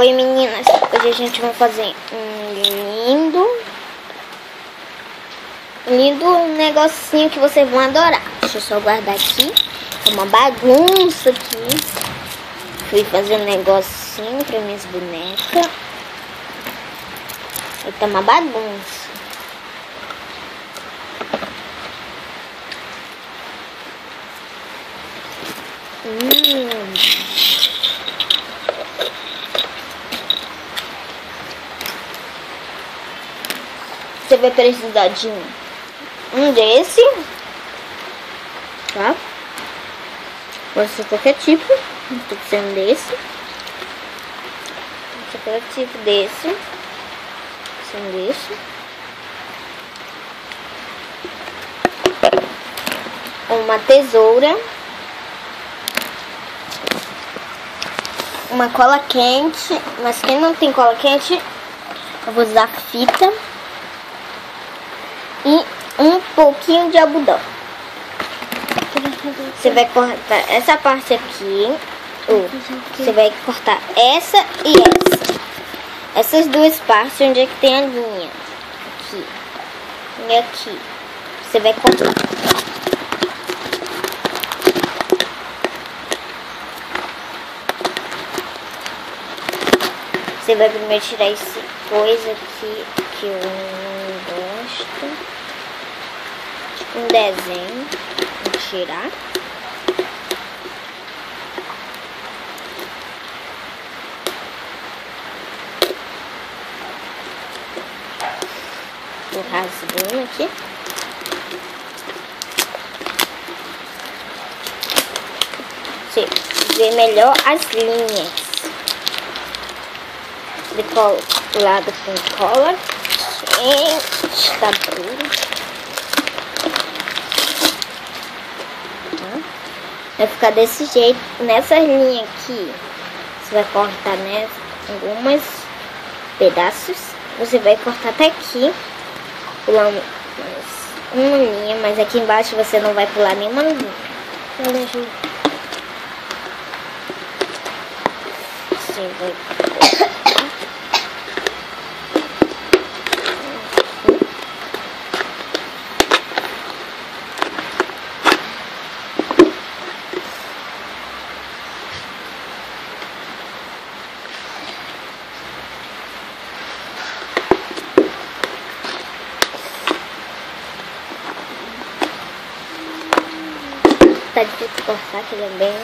Oi meninas, hoje a gente vai fazer um lindo negocinho que vocês vão adorar. Deixa eu só guardar aqui, é uma bagunça aqui. Fui fazer um negocinho para minhas bonecas. E tá uma bagunça. Você vai precisar de um desse, tá? Pode ser qualquer tipo, tem que ser um desse. Pode ser qualquer tipo desse, um desse. Uma tesoura. Uma cola quente, mas quem não tem cola quente, eu vou usar fita. E um pouquinho de algodão. Você vai cortar essa parte aqui. Você vai cortar essa e essa. Essas duas partes onde é que tem a linha. Aqui. E aqui. Você vai cortar. Você vai primeiro tirar esse coisa aqui que eu não gosto. Um desenho. Vou tirar. Tô rasgando aqui. Você vê melhor as linhas. De lado com cola. Gente, tá duro. Vai ficar desse jeito. Nessa linha aqui, você vai cortar algumas pedaços. Você vai cortar até aqui. Pular uma linha, mas aqui embaixo você não vai pular nenhuma linha. Você vai tá difícil de cortar, que ele é bem...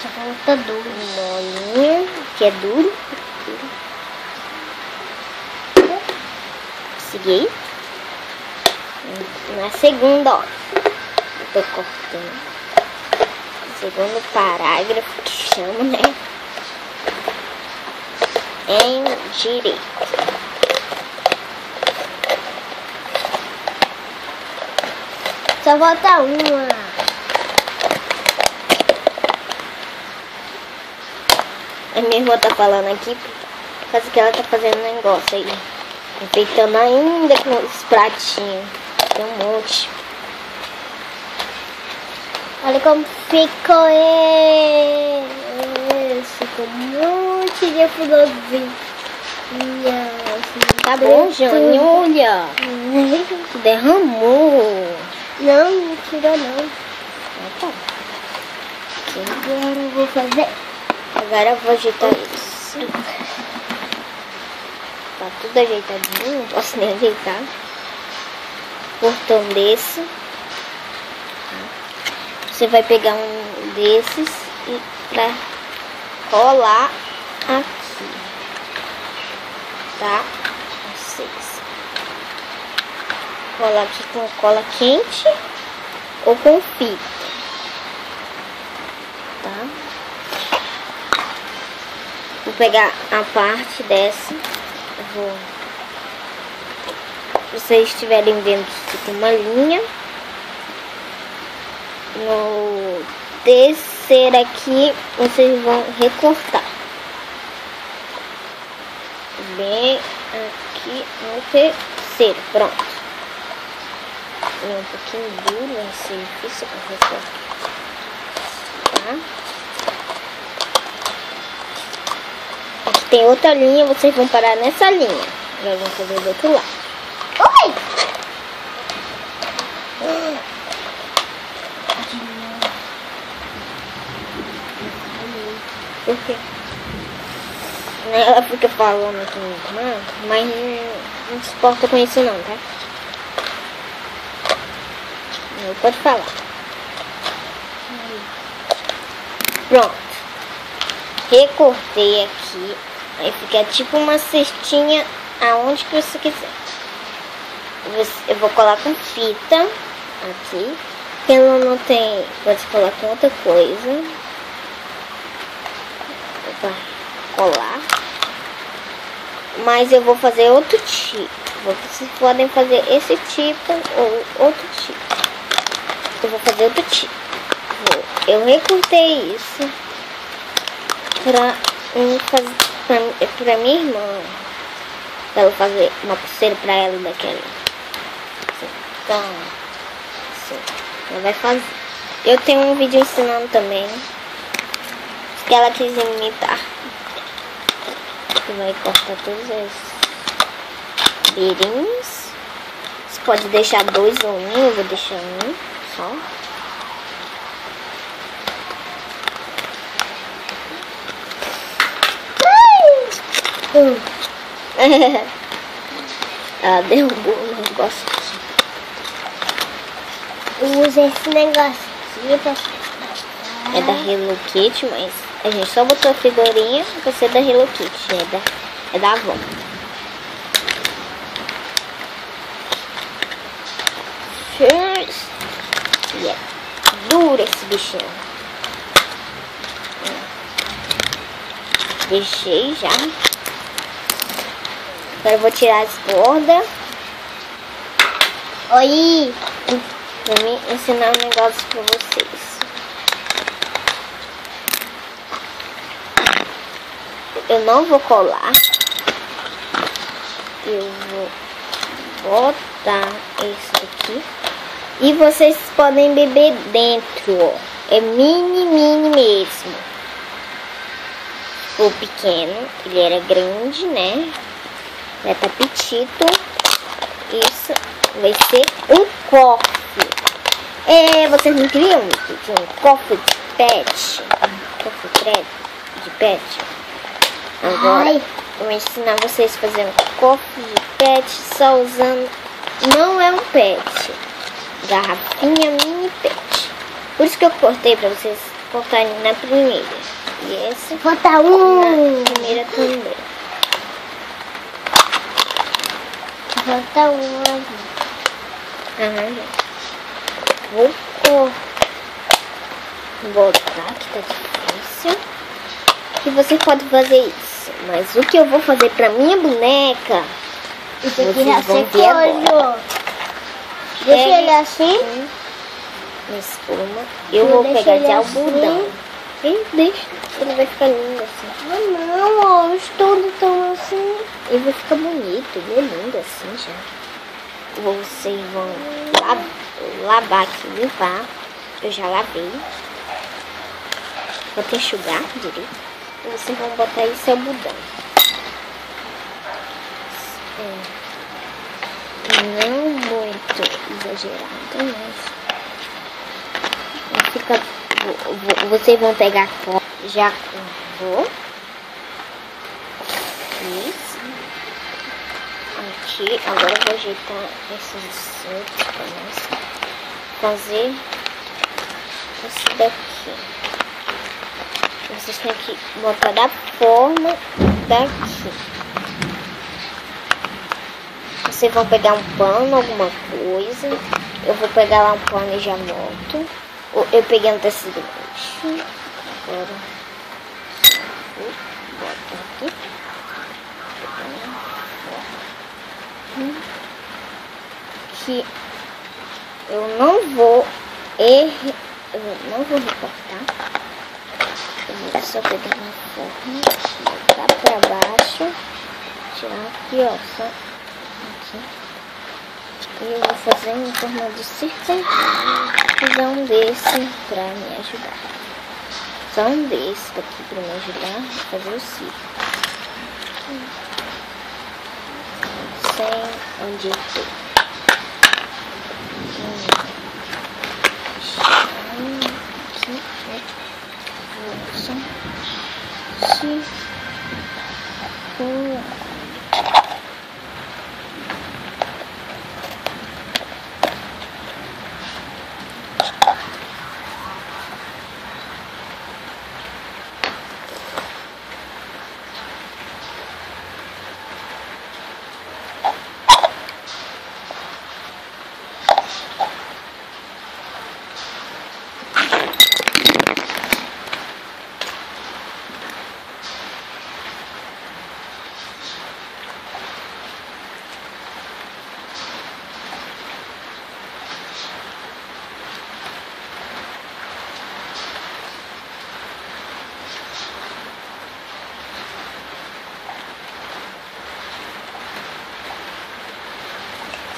Só falta duro. Molinho, que é duro. Consegui. Na segunda, ó. Eu tô cortando. Segundo parágrafo, que chama, né? Em direito. Só falta uma. A minha irmã tá falando aqui por causa que ela tá fazendo um negócio aí. Enfeitando ainda com os pratinhos. Tem um monte. Olha como ficou esse. Com um monte de florzinha. Tá bom, Jane? Olha. Derramou. Não, não tirou não. Tá. Agora eu vou fazer. Agora eu vou ajeitar isso. Tá tudo ajeitadinho, não posso nem ajeitar. Portão desse. Você vai pegar um desses e vai colar aqui. Tá? Vocês. Colar aqui com cola quente ou com fita. Tá? Vou pegar a parte dessa. Se vocês estiverem vendo que fica uma linha. No terceiro aqui, vocês vão recortar. Bem aqui no terceiro. Pronto. É um pouquinho duro, vai ser difícil para recortar. Tá? tem outra linha, vocês vão parar nessa linha. Já vão fazer do outro lado. Oi! Por quê? Ela fica falando aqui, mas não se importa com isso não, tá? Não pode falar. Pronto. Recortei aqui. Aí fica tipo uma cestinha aonde que você quiser. Eu vou colar com fita aqui. Quem não tem, pode colar com outra coisa. Pra colar. Mas eu vou fazer outro tipo. Vocês podem fazer esse tipo ou outro tipo. Eu vou fazer outro tipo. Eu recortei isso pra minha irmã. Pra ela fazer uma pulseira pra ela daquela. Então, assim, ela vai fazer. Eu tenho um vídeo ensinando também. Que ela quis imitar. Você vai cortar todos os beirinhos. Você pode deixar dois ou um. Eu vou deixar um só. Ela derrubou o negócio aqui. Usa esse negócio aqui pra... É da Hello Kitty, mas a gente só botou a figurinha. Você é da Hello Kitty, é da avó. E é duro esse bichinho. Deixei já. Agora eu vou tirar as bordas. Oi! Pra mim ensinar um negócio pra vocês. Eu não vou colar. Eu vou botar isso aqui. E vocês podem beber dentro, ó. É mini mesmo. O pequeno, ele era grande, né? Vai tá petito. Isso vai ser um cofre. Vocês não queriam um cofre de pet? Um cofre de pet? Agora eu vou ensinar vocês a fazer um cofre de pet só usando... Não é um pet. Garrafinha mini pet. Por isso que eu cortei pra vocês cortarem na primeira. E esse falta na primeira também. Falta um. Vou botar, que tá difícil. E você pode fazer isso. Mas o que eu vou fazer pra minha boneca, Isso aqui vocês já vão ver agora. secou. Deixa ele assim. Na espuma. Eu vou pegar de algodão. E deixa. Ele vai ficar lindo assim. Ah, não, ó, os todos estão assim. Ele vai ficar bonito. Ele é lindo assim já. Vocês vão lavar aqui, limpar. Eu já lavei. Vou ter enxugar direito. E vocês vão botar esse algodão. Não muito exagerado, mas fica. Vocês vão pegar já vou. Isso. Aqui, agora eu vou ajeitar esses outros para nós fazer esse daqui. Vocês têm que botar da forma daqui. Vocês vão pegar um pano, alguma coisa. Eu vou pegar lá um pano e já volto. Eu peguei um tecido roxo. Agora bota aqui. Que eu não vou recortar. Eu vou só pegar uma forma, botar pra baixo, tirar aqui, ó, só aqui. E eu vou fazer uma forma de círculo, fazer um desse pra me ajudar. Só um desse daqui pra me ajudar a fazer o círculo. onde foi. Aqui, né?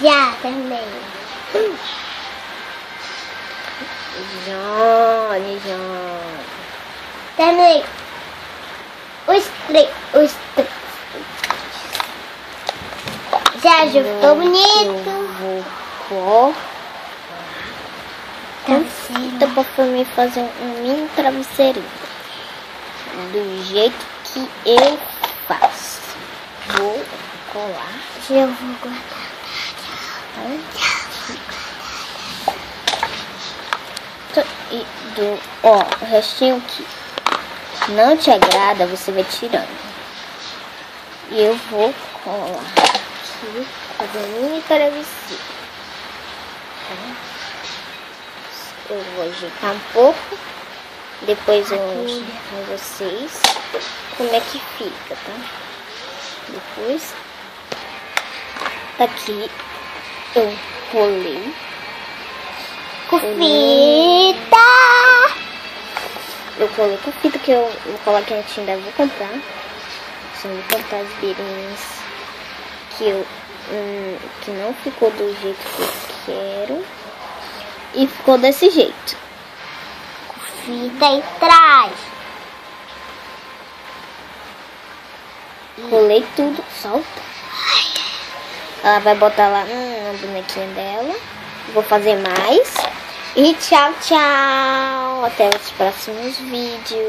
Já, terminei. Johnny. Terminei. Os três. Já ficou bonito. Eu vou então pra mim fazer um mini travesseirinho do jeito que eu faço. Vou colar. Eu vou guardar. E ó, o restinho que não te agrada, você vai tirando. E eu vou colar aqui, fazer um mini travesseiro. Eu vou ajeitar um pouco, depois eu mostro pra vocês como é que fica, tá? Depois, aqui eu colei com fita. Eu colei com fita, que eu vou colocar aqui, ainda vou comprar. Só vou comprar as beirinhas que não ficou do jeito que eu quero. E ficou desse jeito. Com fita e trás. Colei tudo, solta. Ela vai botar lá na bonequinha dela. Vou fazer mais. E tchau, tchau. Até os próximos vídeos.